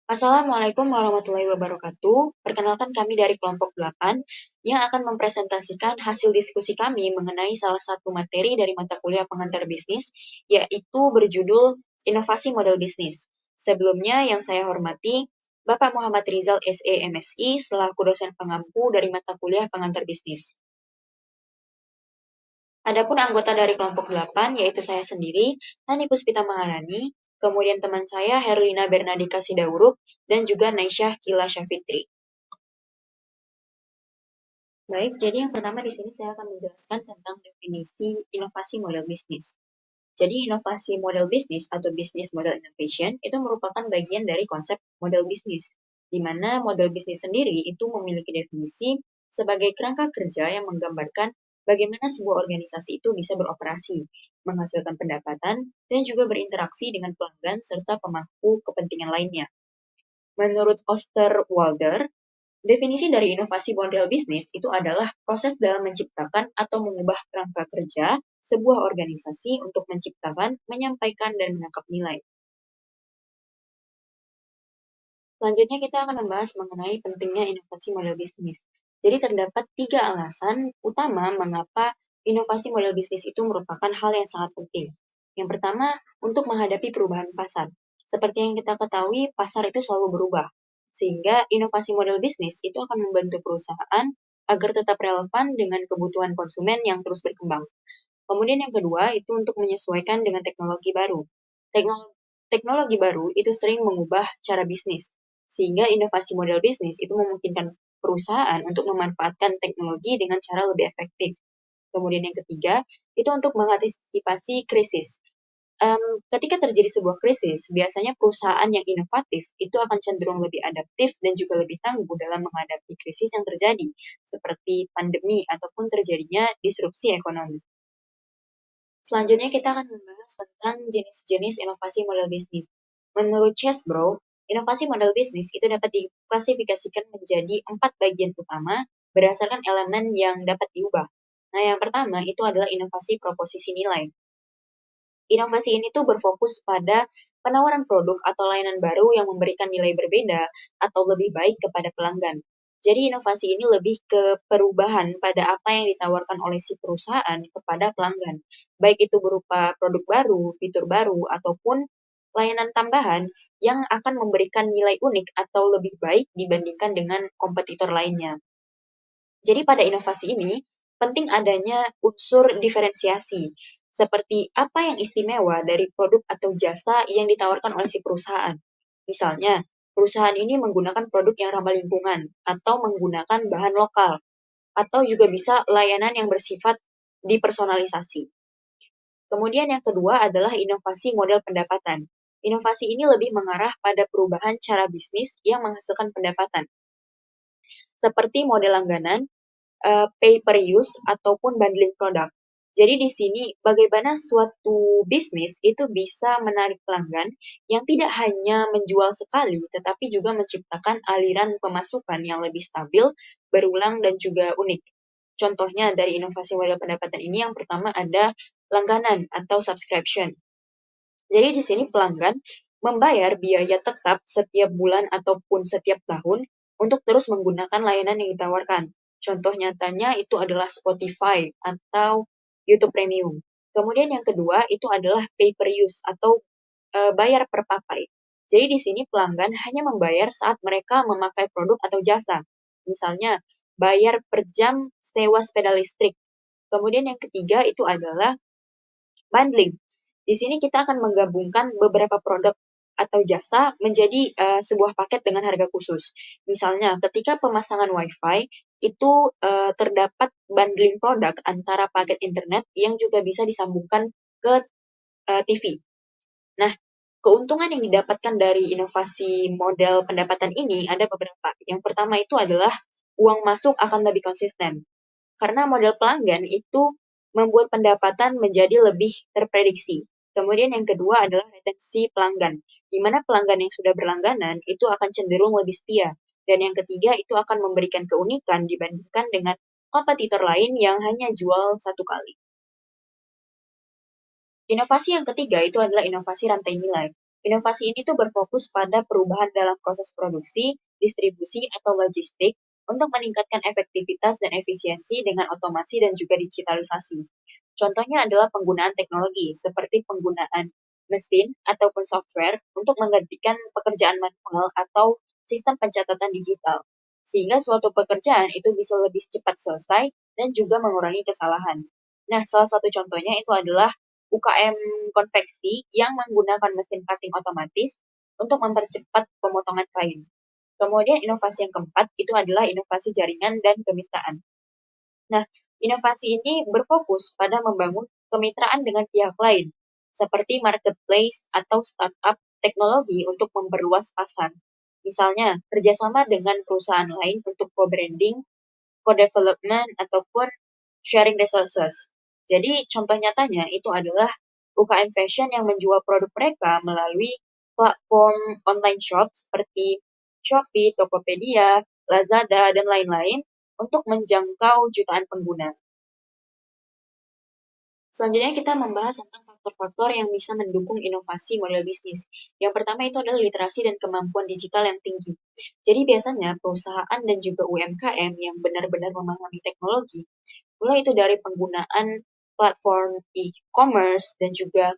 Assalamualaikum warahmatullahi wabarakatuh. Perkenalkan kami dari kelompok 8 yang akan mempresentasikan hasil diskusi kami mengenai salah satu materi dari mata kuliah pengantar bisnis, yaitu berjudul Inovasi Model Bisnis. Sebelumnya yang saya hormati, Bapak Muhammad Rizal SE MSI selaku dosen pengampu dari mata kuliah pengantar bisnis. Adapun anggota dari kelompok 8, yaitu saya sendiri, Hani Puspita Maharani, kemudian teman saya Herlina Bernadika Sidauruk, dan juga Naisyah Kila Syafitri. Baik, jadi yang pertama di sini saya akan menjelaskan tentang definisi inovasi model bisnis. Jadi inovasi model bisnis atau business model innovation itu merupakan bagian dari konsep model bisnis, di mana model bisnis sendiri itu memiliki definisi sebagai kerangka kerja yang menggambarkan bagaimana sebuah organisasi itu bisa beroperasi, menghasilkan pendapatan, dan juga berinteraksi dengan pelanggan serta pemangku kepentingan lainnya. Menurut Osterwalder, definisi dari inovasi model bisnis itu adalah proses dalam menciptakan atau mengubah kerangka kerja sebuah organisasi untuk menciptakan, menyampaikan, dan menangkap nilai. Selanjutnya kita akan membahas mengenai pentingnya inovasi model bisnis. Jadi terdapat 3 alasan utama mengapa inovasi model bisnis itu merupakan hal yang sangat penting. Yang pertama, untuk menghadapi perubahan pasar. Seperti yang kita ketahui, pasar itu selalu berubah. Sehingga inovasi model bisnis itu akan membantu perusahaan agar tetap relevan dengan kebutuhan konsumen yang terus berkembang. Kemudian yang kedua, itu untuk menyesuaikan dengan teknologi baru. Teknologi baru itu sering mengubah cara bisnis, sehingga inovasi model bisnis itu memungkinkan perusahaan untuk memanfaatkan teknologi dengan cara lebih efektif. Kemudian yang ketiga, itu untuk mengantisipasi krisis. Ketika terjadi sebuah krisis, biasanya perusahaan yang inovatif itu akan cenderung lebih adaptif dan juga lebih tangguh dalam menghadapi krisis yang terjadi, seperti pandemi ataupun terjadinya disrupsi ekonomi. Selanjutnya kita akan membahas tentang jenis-jenis inovasi model bisnis. Menurut Chesbrough, inovasi model bisnis itu dapat diklasifikasikan menjadi 4 bagian utama berdasarkan elemen yang dapat diubah. Nah, yang pertama itu adalah inovasi proposisi nilai. Inovasi ini tuh berfokus pada penawaran produk atau layanan baru yang memberikan nilai berbeda atau lebih baik kepada pelanggan. Jadi inovasi ini lebih ke perubahan pada apa yang ditawarkan oleh si perusahaan kepada pelanggan. Baik itu berupa produk baru, fitur baru, ataupun layanan tambahan yang akan memberikan nilai unik atau lebih baik dibandingkan dengan kompetitor lainnya. Jadi pada inovasi ini, penting adanya unsur diferensiasi, seperti apa yang istimewa dari produk atau jasa yang ditawarkan oleh si perusahaan. Misalnya, perusahaan ini menggunakan produk yang ramah lingkungan, atau menggunakan bahan lokal, atau juga bisa layanan yang bersifat dipersonalisasi. Kemudian yang kedua adalah inovasi model pendapatan. Inovasi ini lebih mengarah pada perubahan cara bisnis yang menghasilkan pendapatan, seperti model langganan, pay per use ataupun bundling produk. Jadi di sini bagaimana suatu bisnis itu bisa menarik pelanggan yang tidak hanya menjual sekali, tetapi juga menciptakan aliran pemasukan yang lebih stabil, berulang, dan juga unik. Contohnya dari inovasi model pendapatan ini yang pertama ada langganan atau subscription. Jadi di sini pelanggan membayar biaya tetap setiap bulan ataupun setiap tahun untuk terus menggunakan layanan yang ditawarkan. Contoh nyatanya itu adalah Spotify atau YouTube Premium. Kemudian yang kedua itu adalah pay per use atau bayar per pakai. Jadi di sini pelanggan hanya membayar saat mereka memakai produk atau jasa. Misalnya bayar per jam sewa sepeda listrik. Kemudian yang ketiga itu adalah bundling. Di sini kita akan menggabungkan beberapa produk atau jasa menjadi sebuah paket dengan harga khusus. Misalnya, ketika pemasangan WiFi itu terdapat bundling produk antara paket internet yang juga bisa disambungkan ke TV. Nah, keuntungan yang didapatkan dari inovasi model pendapatan ini ada beberapa. Yang pertama itu adalah uang masuk akan lebih konsisten. Karena model pelanggan itu membuat pendapatan menjadi lebih terprediksi. Kemudian yang kedua adalah retensi pelanggan, di mana pelanggan yang sudah berlangganan itu akan cenderung lebih setia. Dan yang ketiga itu akan memberikan keunikan dibandingkan dengan kompetitor lain yang hanya jual satu kali. Inovasi yang ketiga itu adalah inovasi rantai nilai. Inovasi ini tuh berfokus pada perubahan dalam proses produksi, distribusi, atau logistik untuk meningkatkan efektivitas dan efisiensi dengan otomasi dan juga digitalisasi. Contohnya adalah penggunaan teknologi seperti penggunaan mesin ataupun software untuk menggantikan pekerjaan manual atau sistem pencatatan digital. Sehingga suatu pekerjaan itu bisa lebih cepat selesai dan juga mengurangi kesalahan. Nah, salah satu contohnya itu adalah UKM konveksi yang menggunakan mesin cutting otomatis untuk mempercepat pemotongan kain. Kemudian inovasi yang keempat itu adalah inovasi jaringan dan kemitraan. Nah, inovasi ini berfokus pada membangun kemitraan dengan pihak lain, seperti marketplace atau startup teknologi untuk memperluas pasar. Misalnya, kerjasama dengan perusahaan lain untuk co-branding, co-development, ataupun sharing resources. Jadi, contoh nyatanya itu adalah UKM fashion yang menjual produk mereka melalui platform online shop seperti Shopee, Tokopedia, Lazada, dan lain-lain untuk menjangkau jutaan pengguna. Selanjutnya kita membahas tentang faktor-faktor yang bisa mendukung inovasi model bisnis. Yang pertama itu adalah literasi dan kemampuan digital yang tinggi. Jadi biasanya perusahaan dan juga UMKM yang benar-benar memahami teknologi, mulai itu dari penggunaan platform e-commerce dan juga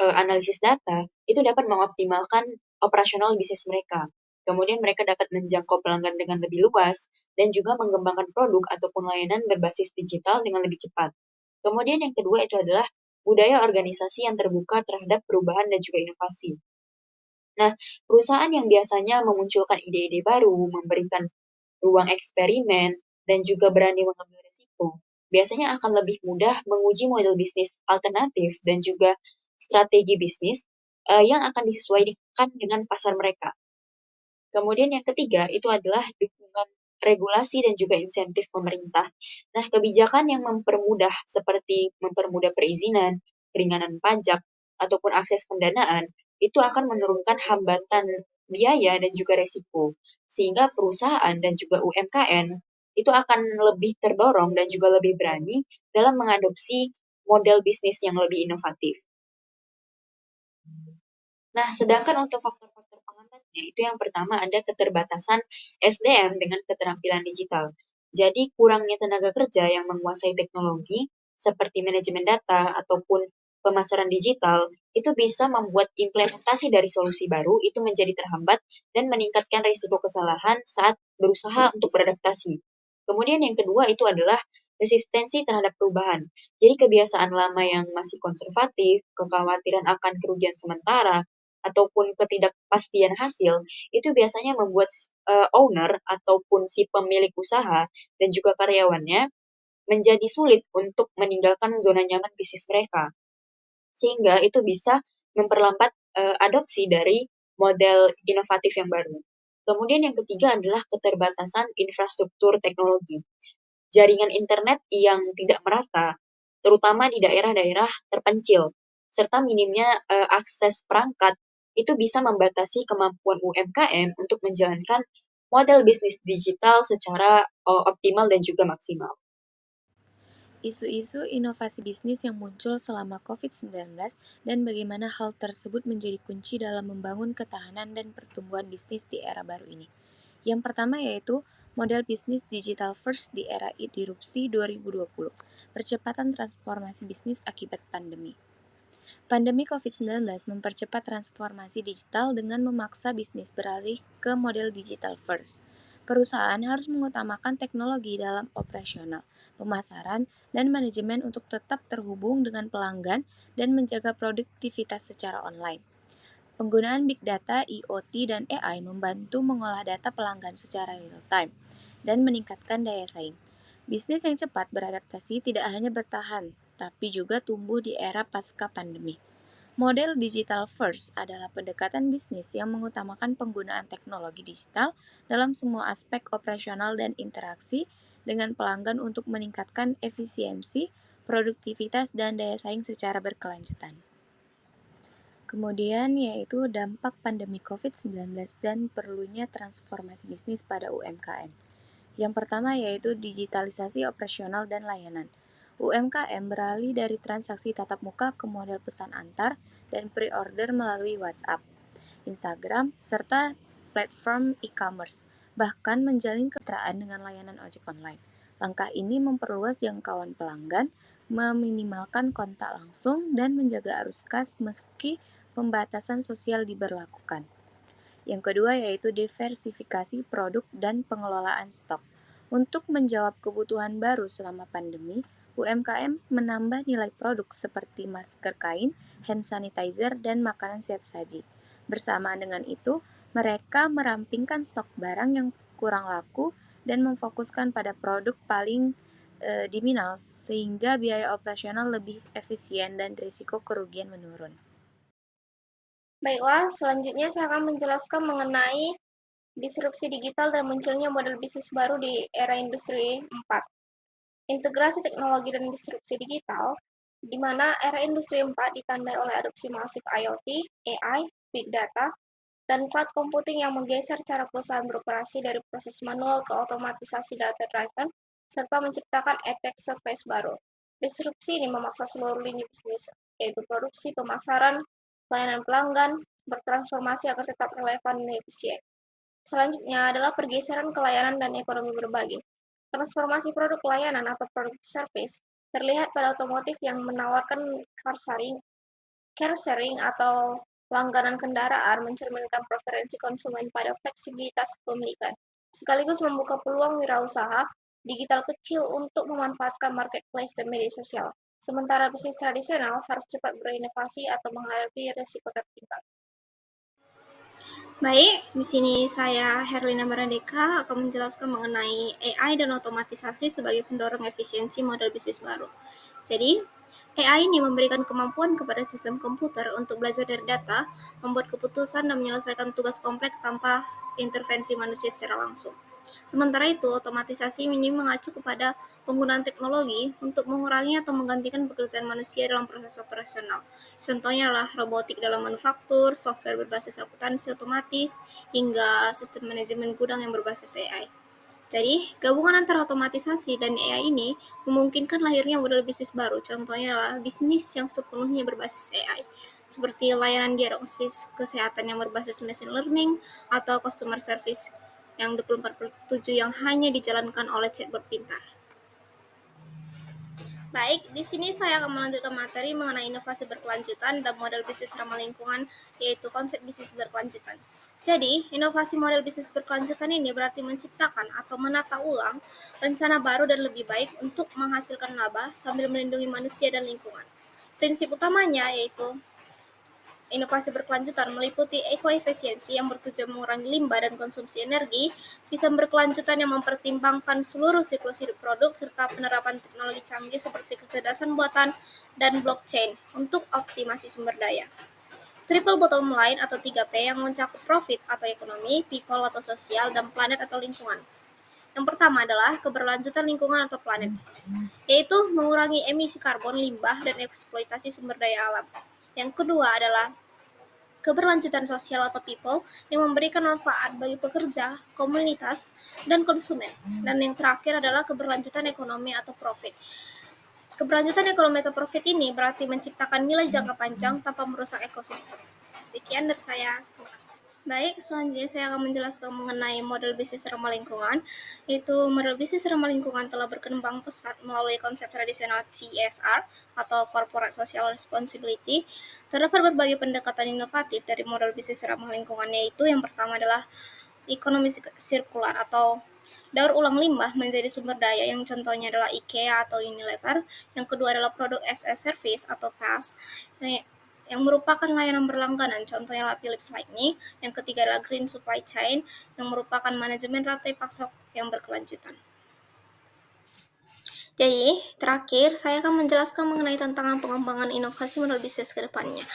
analisis data, itu dapat mengoptimalkan operasional bisnis mereka. Kemudian mereka dapat menjangkau pelanggan dengan lebih luas dan juga mengembangkan produk ataupun layanan berbasis digital dengan lebih cepat. Kemudian yang kedua itu adalah budaya organisasi yang terbuka terhadap perubahan dan juga inovasi. Nah, perusahaan yang biasanya memunculkan ide-ide baru, memberikan ruang eksperimen, dan juga berani mengambil risiko, biasanya akan lebih mudah menguji model bisnis alternatif dan juga strategi bisnis yang akan disesuaikan dengan pasar mereka. Kemudian yang ketiga itu adalah dukungan regulasi dan juga insentif pemerintah. Nah, kebijakan yang mempermudah seperti mempermudah perizinan, keringanan pajak, ataupun akses pendanaan, itu akan menurunkan hambatan biaya dan juga resiko. Sehingga perusahaan dan juga UMKM itu akan lebih terdorong dan juga lebih berani dalam mengadopsi model bisnis yang lebih inovatif. Nah, sedangkan untuk faktor-faktor penghambatnya, itu yang pertama ada keterbatasan SDM dengan keterampilan digital. Jadi, kurangnya tenaga kerja yang menguasai teknologi, seperti manajemen data ataupun pemasaran digital, itu bisa membuat implementasi dari solusi baru itu menjadi terhambat dan meningkatkan risiko kesalahan saat berusaha untuk beradaptasi. Kemudian yang kedua itu adalah resistensi terhadap perubahan. Jadi kebiasaan lama yang masih konservatif, kekhawatiran akan kerugian sementara, ataupun ketidakpastian hasil, itu biasanya membuat owner ataupun si pemilik usaha dan juga karyawannya menjadi sulit untuk meninggalkan zona nyaman bisnis mereka. Sehingga itu bisa memperlambat adopsi dari model inovatif yang baru. Kemudian yang ketiga adalah keterbatasan infrastruktur teknologi. Jaringan internet yang tidak merata, terutama di daerah-daerah terpencil, serta minimnya akses perangkat, itu bisa membatasi kemampuan UMKM untuk menjalankan model bisnis digital secara optimal dan juga maksimal. Isu-isu inovasi bisnis yang muncul selama COVID-19 dan bagaimana hal tersebut menjadi kunci dalam membangun ketahanan dan pertumbuhan bisnis di era baru ini. Yang pertama yaitu model bisnis digital first di era disrupsi 2020, percepatan transformasi bisnis akibat pandemi. Pandemi COVID-19 mempercepat transformasi digital dengan memaksa bisnis beralih ke model digital first. Perusahaan harus mengutamakan teknologi dalam operasional, pemasaran, dan manajemen untuk tetap terhubung dengan pelanggan dan menjaga produktivitas secara online. Penggunaan big data, IoT, dan AI membantu mengolah data pelanggan secara real-time dan meningkatkan daya saing. Bisnis yang cepat beradaptasi tidak hanya bertahan, tapi juga tumbuh di era pasca pandemi. Model digital first adalah pendekatan bisnis yang mengutamakan penggunaan teknologi digital dalam semua aspek operasional dan interaksi dengan pelanggan untuk meningkatkan efisiensi, produktivitas, dan daya saing secara berkelanjutan. Kemudian yaitu dampak pandemi COVID-19 dan perlunya transformasi bisnis pada UMKM. Yang pertama yaitu digitalisasi operasional dan layanan. UMKM beralih dari transaksi tatap muka ke model pesan antar dan pre-order melalui WhatsApp, Instagram, serta platform e-commerce, bahkan menjalin kemitraan dengan layanan ojek online. Langkah ini memperluas jangkauan pelanggan, meminimalkan kontak langsung, dan menjaga arus kas meski pembatasan sosial diberlakukan. Yang kedua yaitu diversifikasi produk dan pengelolaan stok. Untuk menjawab kebutuhan baru selama pandemi, UMKM menambah nilai produk seperti masker kain, hand sanitizer, dan makanan siap saji. Bersamaan dengan itu, mereka merampingkan stok barang yang kurang laku dan memfokuskan pada produk paling diminal sehingga biaya operasional lebih efisien dan risiko kerugian menurun. Baiklah, selanjutnya saya akan menjelaskan mengenai disrupsi digital dan munculnya model bisnis baru di era industri 4. Integrasi teknologi dan disrupsi digital, di mana era industri 4 ditandai oleh adopsi masif IoT, AI, Big Data, dan cloud computing yang menggeser cara perusahaan beroperasi dari proses manual ke otomatisasi data-driven, serta menciptakan attack surface baru. Disrupsi ini memaksa seluruh lini bisnis, yaitu produksi, pemasaran, pelayanan pelanggan, bertransformasi agar tetap relevan dan efisien. Selanjutnya adalah pergeseran ke layanan dan ekonomi berbagi. Transformasi produk layanan atau produk service terlihat pada otomotif yang menawarkan car sharing atau langganan kendaraan mencerminkan preferensi konsumen pada fleksibilitas kepemilikan, sekaligus membuka peluang wirausaha digital kecil untuk memanfaatkan marketplace dan media sosial. Sementara bisnis tradisional harus cepat berinovasi atau menghadapi risiko tertinggal. Baik, di sini saya Herlina Marandeka akan menjelaskan mengenai AI dan otomatisasi sebagai pendorong efisiensi model bisnis baru. Jadi, AI ini memberikan kemampuan kepada sistem komputer untuk belajar dari data, membuat keputusan dan menyelesaikan tugas kompleks tanpa intervensi manusia secara langsung. Sementara itu, otomatisasi ini mengacu kepada penggunaan teknologi untuk mengurangi atau menggantikan pekerjaan manusia dalam proses operasional. Contohnya adalah robotik dalam manufaktur, software berbasis akuntansi otomatis, hingga sistem manajemen gudang yang berbasis AI. Jadi, gabungan antara otomatisasi dan AI ini memungkinkan lahirnya model bisnis baru. Contohnya adalah bisnis yang sepenuhnya berbasis AI, seperti layanan diagnosis kesehatan yang berbasis machine learning atau customer service yang 24/7 yang hanya dijalankan oleh chatbot pintar. Baik, di sini saya akan melanjutkan materi mengenai inovasi berkelanjutan dan model bisnis ramah lingkungan, yaitu konsep bisnis berkelanjutan. Jadi, inovasi model bisnis berkelanjutan ini berarti menciptakan atau menata ulang rencana baru dan lebih baik untuk menghasilkan laba sambil melindungi manusia dan lingkungan. Prinsip utamanya yaitu inovasi berkelanjutan meliputi ekoefisiensi yang bertujuan mengurangi limbah dan konsumsi energi, desain berkelanjutan yang mempertimbangkan seluruh siklus hidup produk, serta penerapan teknologi canggih seperti kecerdasan buatan dan blockchain untuk optimasi sumber daya. Triple bottom line atau 3P yang mencakup profit atau ekonomi, people atau sosial, dan planet atau lingkungan. Yang pertama adalah keberlanjutan lingkungan atau planet, yaitu mengurangi emisi karbon, limbah, dan eksploitasi sumber daya alam. Yang kedua adalah keberlanjutan sosial atau people yang memberikan manfaat bagi pekerja, komunitas, dan konsumen. Dan yang terakhir adalah keberlanjutan ekonomi atau profit. Keberlanjutan ekonomi atau profit ini berarti menciptakan nilai jangka panjang tanpa merusak ekosistem. Sekian dari saya. Terima kasih. Baik, selanjutnya saya akan menjelaskan mengenai model bisnis ramah lingkungan. Yaitu model bisnis ramah lingkungan telah berkembang pesat melalui konsep tradisional CSR atau Corporate Social Responsibility. Terdapat berbagai pendekatan inovatif dari model bisnis ramah lingkungan, yaitu yang pertama adalah ekonomi sirkular atau daur ulang limbah menjadi sumber daya, yang contohnya adalah IKEA atau Unilever. Yang kedua adalah produk as a service atau PaaS yang merupakan layanan berlangganan, contohnya adalah Philips Lighting. Yang ketiga adalah green supply chain yang merupakan manajemen rantai pasok yang berkelanjutan. Jadi, terakhir saya akan menjelaskan mengenai tantangan pengembangan inovasi model bisnis ke depannya.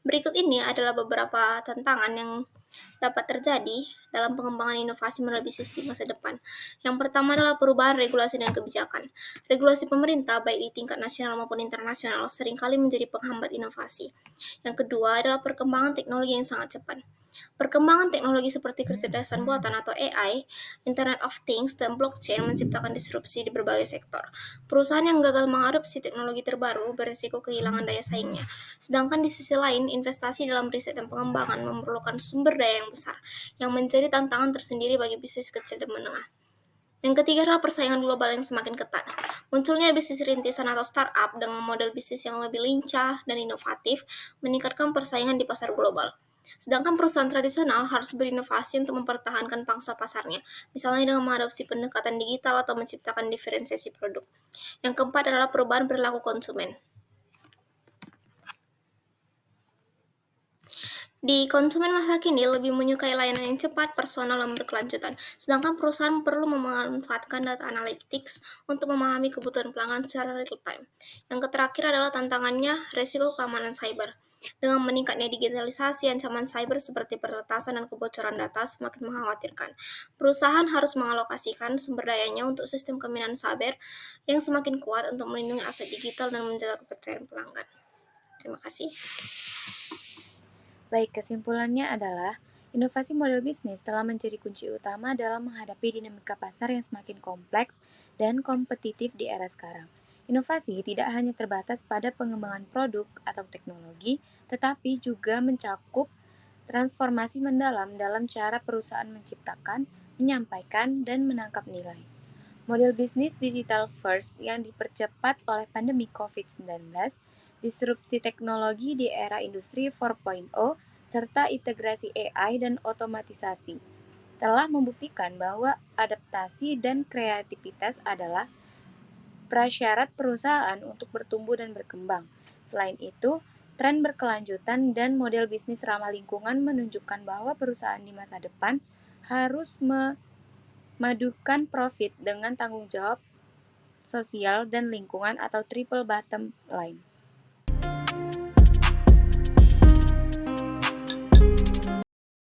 Berikut ini adalah beberapa tantangan yang dapat terjadi dalam pengembangan inovasi model bisnis di masa depan. Yang pertama adalah perubahan regulasi dan kebijakan. Regulasi pemerintah, baik di tingkat nasional maupun internasional, seringkali menjadi penghambat inovasi. Yang kedua adalah perkembangan teknologi yang sangat cepat. Perkembangan teknologi seperti kecerdasan buatan atau AI, Internet of Things, dan blockchain menciptakan disrupsi di berbagai sektor. Perusahaan yang gagal mengadopsi teknologi terbaru berisiko kehilangan daya saingnya. Sedangkan di sisi lain, investasi dalam riset dan pengembangan memerlukan sumber daya yang besar, yang menjadi tantangan tersendiri bagi bisnis kecil dan menengah. Yang ketiga adalah persaingan global yang semakin ketat. Munculnya bisnis rintisan atau startup dengan model bisnis yang lebih lincah dan inovatif meningkatkan persaingan di pasar global. Sedangkan perusahaan tradisional harus berinovasi untuk mempertahankan pangsa pasarnya, misalnya dengan mengadopsi pendekatan digital atau menciptakan diferensiasi produk. Yang keempat adalah perubahan perilaku konsumen. Di konsumen masa kini lebih menyukai layanan yang cepat, personal, dan berkelanjutan, sedangkan perusahaan perlu memanfaatkan data analytics untuk memahami kebutuhan pelanggan secara real time. Yang terakhir adalah tantangannya resiko keamanan cyber. Dengan meningkatnya digitalisasi, ancaman cyber seperti peretasan dan kebocoran data semakin mengkhawatirkan. Perusahaan harus mengalokasikan sumber dayanya untuk sistem keamanan cyber yang semakin kuat untuk melindungi aset digital dan menjaga kepercayaan pelanggan. Terima kasih. Baik, kesimpulannya adalah inovasi model bisnis telah menjadi kunci utama dalam menghadapi dinamika pasar yang semakin kompleks dan kompetitif di era sekarang. Inovasi tidak hanya terbatas pada pengembangan produk atau teknologi, tetapi juga mencakup transformasi mendalam dalam cara perusahaan menciptakan, menyampaikan, dan menangkap nilai. Model bisnis digital first yang dipercepat oleh pandemi COVID-19, disrupsi teknologi di era industri 4.0, serta integrasi AI dan otomatisasi, telah membuktikan bahwa adaptasi dan kreativitas adalah prasyarat perusahaan untuk bertumbuh dan berkembang. Selain itu, tren berkelanjutan dan model bisnis ramah lingkungan menunjukkan bahwa perusahaan di masa depan harus memadukan profit dengan tanggung jawab sosial dan lingkungan atau triple bottom line.